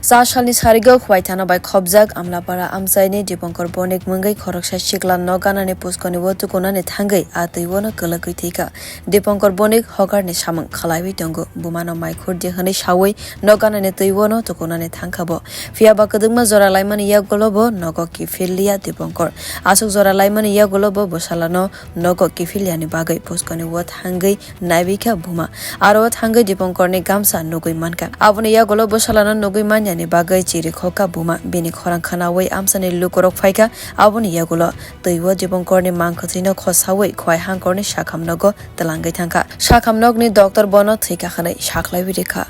सालनि सारिगाव खवाइथाना बाय खबजाक आमलापारा आमसाइनि दीपंकर बनिक मंगै खरकसा सिकला नगानानि पुस्कनि वतुकोनानि थांगै आतैवनो कलकै थैका दीपंकर बनिक हगारनि सामं खलाइबि दंगो बुमानो माइखुर दिहनै सावै नगानानि तैवनो तुकोनानि थांखाबो फियाबा कदुंमा जरा लाइमानि या गलबो नगो किफिलिया दीपंकर आसुक जरा लाइमानि या गलबो बसालानो नगो किफिलियानि बागै पुस्कनि व थांगै नाइबिका बुमा आरो थांगै दीपंकरनि गामसा नुगै मानका आबुनि या गलबो बसालानो नुगै नि बागै चिरि खोका बुमा बेनि खरां खानावै आमसानि लुकरक फाइका आबुनि यागुलो तैव दीपंकरनि मांखथिनो खसावै खय हांकरनि साखामनगो तलांगै थांका साखामनगनि डॉक्टर बनो थैका खानै साखलाइबि रेखा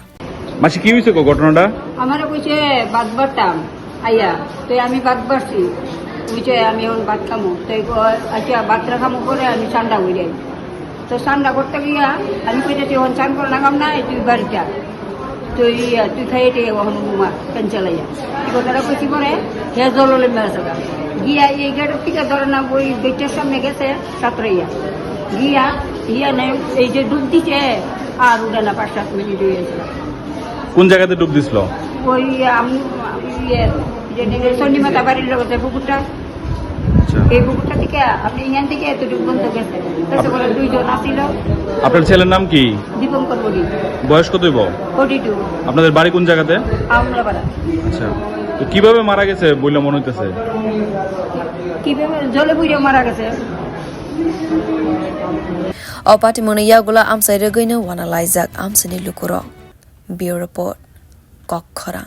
মাসি কি হইছে ঘটনাটা আমারে কইছে বাদ বাড়তাম আইয়া তো আমি বাদ বাড়ছি কইছে আমি এখন বাদ খামু তো আচ্ছা বাদ খামু করে আমি ঠান্ডা হয়ে যাই তো ঠান্ডা করতে গিয়া আমি কইতেছি এখন চান করে লাগাম না তুই বাড়িটা তো তুই খাইতে এখন ঘুমা ফ্যান চালাইয়া এই কথাটা কইছি পরে হে জললে মেরে গিয়া এই গেটের থেকে ধরে না ওই গেটের সামনে গেছে সাঁতরাইয়া গিয়া ইয়া নেই এই যে ডুব দিছে আর উঠে না 5-7 মিনিট হয়ে গেছে কোন জায়গাতে ডুব দিছিল ওই আমি যে সন্নিমাতা বাড়ির লোক পুকুরটা এই পুকুরটা থেকে আপনি এখান থেকে এতটুকু বন্ধ গেছে তাতে করে 2 জন আসছিল। আপনার ছেলের নাম কি? দীপঙ্কর বড়ি। বয়স কত হইব? 42। আপনাদের বাড়ি কোন জায়গাতে? আমরাপাড়া। আচ্ছা, তো কিভাবে মারা গেছে বলে মনে হইতেছে? কিভাবে জলে বুইড়ে মারা গেছে। অপাটি মনে ইয়াগুলা আমসাই রেগৈনো ওয়ানা লাইজাক আমসানি লুকুর বিউরো রিপোর্ট কক্ষরা।